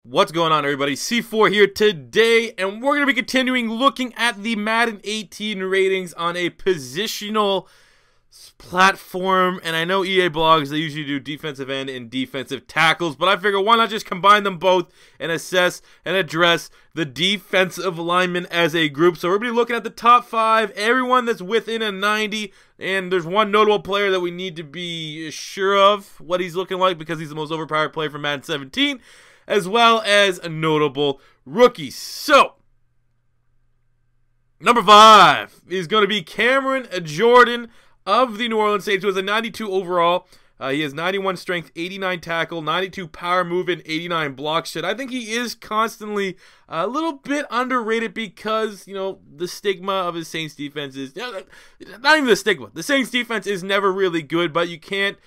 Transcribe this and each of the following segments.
What's going on, everybody? C4 here today, and we're going to be continuing looking at the Madden 18 ratings on a positional platform. And I know EA blogs, they usually do defensive end and defensive tackles, but I figure why not just combine them both and assess and address the defensive linemen as a group. So we're going to be looking at the top 5, everyone that's within a 90, and there's one notable player that we need to be sure of what he's looking like because he's the most overpowered player from Madden 17. As well as notable rookies. So, number 5 is going to be Cameron Jordan of the New Orleans Saints, who has a 92 overall. He has 91 strength, 89 tackle, 92 power move, and 89 block shed. I think he is constantly a little bit underrated because, you know, the stigma of his Saints defense is, not even the stigma. The Saints defense is never really good, but you can't,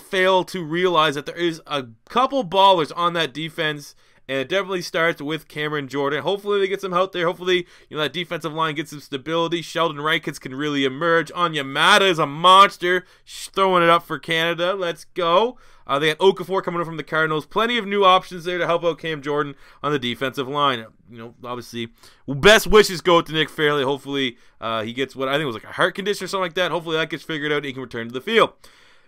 fail to realize that there is a couple ballers on that defense, and it definitely starts with Cameron Jordan. Hopefully they get some help there. Hopefully, that defensive line gets some stability. Sheldon Rankins can really emerge. MADDEN is a monster, throwing it up for Canada. Let's go. They got Okafor coming up from the Cardinals. Plenty of new options there to help out Cam Jordan on the defensive line. Obviously, best wishes go to Nick Fairley. Hopefully, he gets what I think was like a heart condition or something like that. Hopefully that gets figured out and he can return to the field.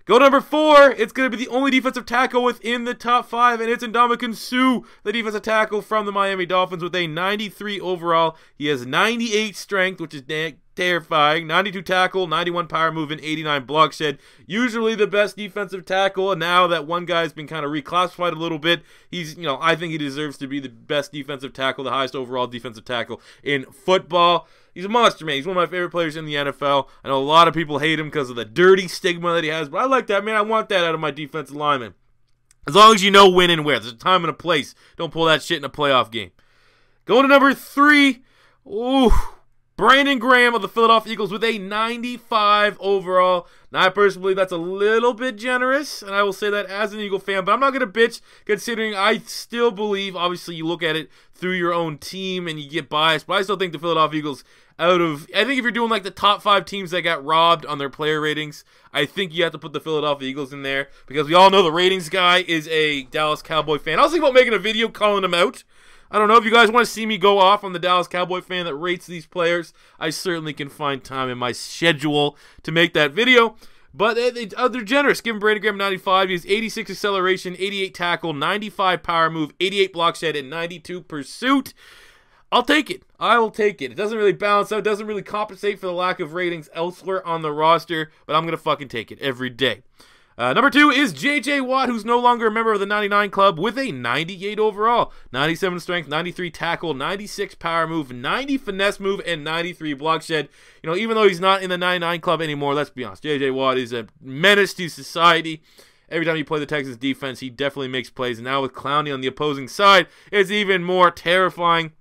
Go to number 4. It's going to be the only defensive tackle within the top 5, and it's Ndamukong Suh, the defensive tackle from the Miami Dolphins with a 93 overall. He has 98 strength, which is terrifying. 92 tackle, 91 power move, and 89 block shed. Usually the best defensive tackle, and now that one guy's been kind of reclassified a little bit, he's, I think he deserves to be the best defensive tackle, the highest overall defensive tackle in football. He's a monster, man. He's one of my favorite players in the NFL. I know a lot of people hate him because of the dirty stigma that he has, but I like that, man. I want that out of my defensive lineman. As long as you know when and where. There's a time and a place. Don't pull that shit in a playoff game. Going to number 3. Ooh, Brandon Graham of the Philadelphia Eagles with a 95 overall. Now, I personally believe that's a little bit generous, and I will say that as an Eagle fan, but I'm not going to bitch considering I still believe, obviously, you look at it through your own team and you get biased, but I still think the Philadelphia Eagles I think if you're doing like the top 5 teams that got robbed on their player ratings, I think you have to put the Philadelphia Eagles in there because we all know the ratings guy is a Dallas Cowboy fan. I was thinking about making a video calling him out. I don't know if you guys want to see me go off on the Dallas Cowboy fan that rates these players. I certainly can find time in my schedule to make that video. But they're generous. Give him Brandon Graham 95. He has 86 acceleration, 88 tackle, 95 power move, 88 block shed, and 92 pursuit. I'll take it. I will take it. It doesn't really balance out. It doesn't really compensate for the lack of ratings elsewhere on the roster, but I'm going to fucking take it every day. Number 2 is J.J. Watt, who's no longer a member of the 99 club with a 98 overall. 97 strength, 93 tackle, 96 power move, 90 finesse move, and 93 block shed. Even though he's not in the 99 club anymore, let's be honest, J.J. Watt is a menace to society. Every time you play the Texans defense, he definitely makes plays. And now with Clowney on the opposing side, it's even more terrifying.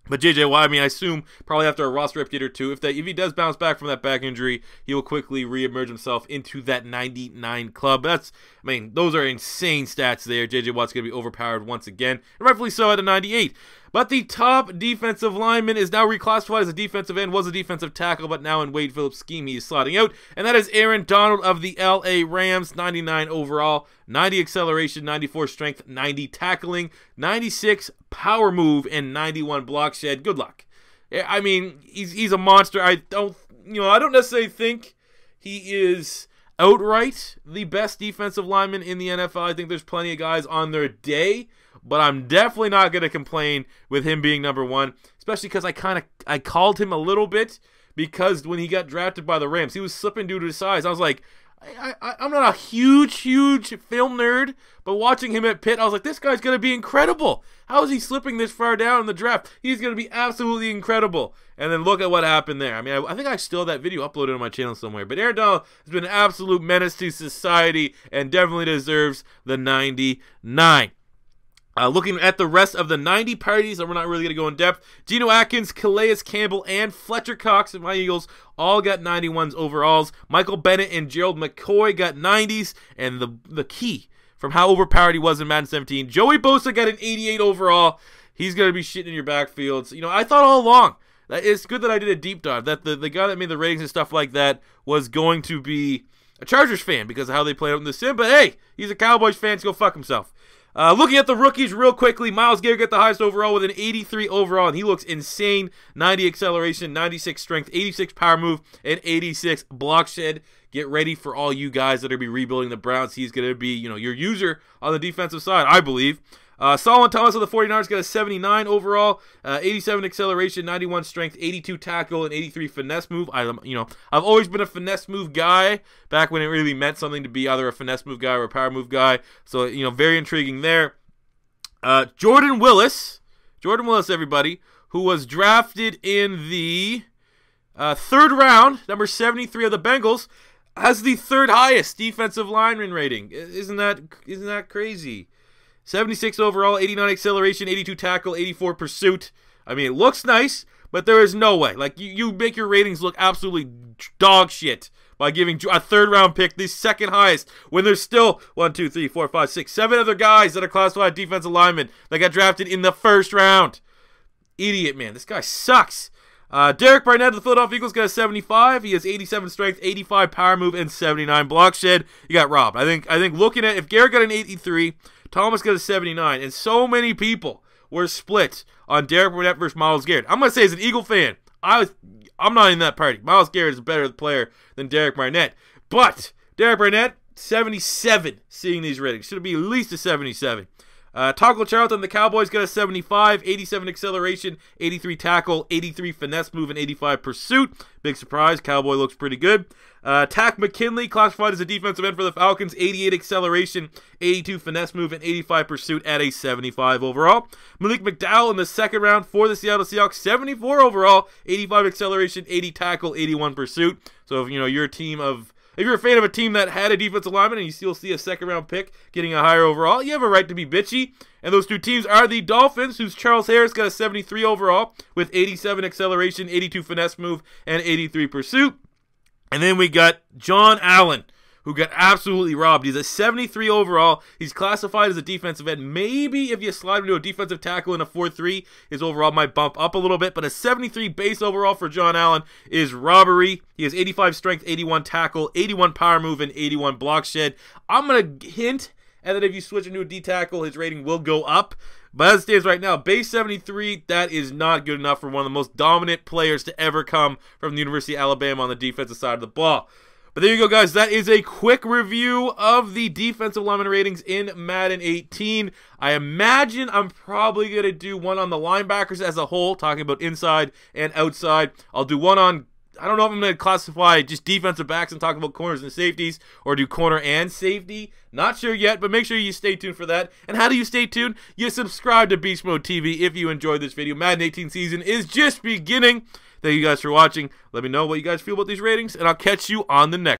But J.J. Watt, I assume probably after a roster update or two, if he does bounce back from that back injury, he will quickly reemerge himself into that 99 club. Those are insane stats there. J.J. Watt's going to be overpowered once again, and rightfully so at a 98. But the top defensive lineman is now reclassified as a defensive end, was a defensive tackle, but now in Wade Phillips' scheme, he is slotting out. And that is Aaron Donald of the L.A. Rams, 99 overall, 90 acceleration, 94 strength, 90 tackling, 96 power move, and 91 block shed. Good luck. He's a monster. I don't necessarily think he is outright the best defensive lineman in the NFL. I think there's plenty of guys on their day, but I'm definitely not going to complain with him being number 1, especially because I called him a little bit because when he got drafted by the Rams, he was slipping due to his size. I was like, I'm not a huge film nerd, but watching him at Pitt, I was like, this guy's going to be incredible. How is he slipping this far down in the draft? He's going to be absolutely incredible. And then look at what happened there. I think I still have that video uploaded on my channel somewhere. But Aaron Donald has been an absolute menace to society and definitely deserves the 99. Looking at the rest of the 90 parties, we're not really going to go in depth. Geno Atkins, Calais Campbell, and Fletcher Cox of my Eagles all got 91s overalls. Michael Bennett and Gerald McCoy got 90s. And the key from how overpowered he was in Madden 17, Joey Bosa got an 88 overall. He's going to be shitting in your backfields. I thought all along, it's good that I did a deep dive, that the guy that made the ratings and stuff like that was going to be a Chargers fan because of how they played out in the sim. But hey, he's a Cowboys fan, so go fuck himself. Looking at the rookies real quickly, Myles Garrett got the highest overall with an 83 overall, and he looks insane. 90 acceleration, 96 strength, 86 power move, and 86 block shed. Get ready for all you guys that are going to be rebuilding the Browns. He's going to be, your user on the defensive side, I believe. Solomon Thomas of the 49ers got a 79 overall, 87 acceleration, 91 strength, 82 tackle, and 83 finesse move. I've always been a finesse move guy back when it really meant something to be either a finesse move guy or a power move guy. So, very intriguing there. Jordan Willis, everybody, who was drafted in the 3rd round, number 73 of the Bengals, has the 3rd highest defensive lineman rating. Isn't that crazy? 76 overall, 89 acceleration, 82 tackle, 84 pursuit. I mean, it looks nice, but there is no way. Like, you make your ratings look absolutely dog shit by giving a 3rd round pick the 2nd highest when there's still 1, 2, 3, 4, 5, 6, 7 other guys that are classified defensive linemen that got drafted in the 1st round. Idiot, man. This guy sucks. Derek Barnett of the Philadelphia Eagles got a 75. He has 87 strength, 85 power move, and 79 block shed. You got robbed. I think looking at, if Garrett got an 83, Thomas got a 79, and so many people were split on Derek Barnett versus Myles Garrett. I'm going to say, as an Eagle fan, I'm not in that party. Myles Garrett is a better player than Derek Barnett. But Derek Barnett, 77, seeing these ratings. Should be at least a 77. Taco Charlton, the Cowboys, got a 75, 87 acceleration, 83 tackle, 83 finesse move, and 85 pursuit. Big surprise. Cowboy looks pretty good. Tack McKinley, classified as a defensive end for the Falcons, 88 acceleration, 82 finesse move, and 85 pursuit at a 75 overall. Malik McDowell in the 2nd round for the Seattle Seahawks, 74 overall, 85 acceleration, 80 tackle, 81 pursuit. So if you're a team of... If you're a fan of a team that had a defensive lineman and you still see a 2nd round pick getting a higher overall, you have a right to be bitchy. And those 2 teams are the Dolphins, whose Charles Harris got a 73 overall with 87 acceleration, 82 finesse move, and 83 pursuit. And then we got John Allen, who got absolutely robbed. He's a 73 overall. He's classified as a defensive end. Maybe if you slide him to a defensive tackle in a 4-3, his overall might bump up a little bit. But a 73 base overall for John Allen is robbery. He has 85 strength, 81 tackle, 81 power move, and 81 block shed. I'm going to hint at that if you switch him to a D tackle, his rating will go up. But as it stands right now, base 73, that is not good enough for one of the most dominant players to ever come from the University of Alabama on the defensive side of the ball. But there you go, guys. That is a quick review of the defensive lineman ratings in Madden 18. I imagine I'm probably going to do one on the linebackers as a whole, talking about inside and outside. I'll do one on, I don't know if I'm going to classify just defensive backs and talk about corners and safeties, or do corner and safety. Not sure yet, but make sure you stay tuned for that. And how do you stay tuned? You subscribe to Beast Mode TV if you enjoyed this video. Madden 18 season is just beginning. Thank you guys for watching. Let me know what you guys feel about these ratings, and I'll catch you on the next.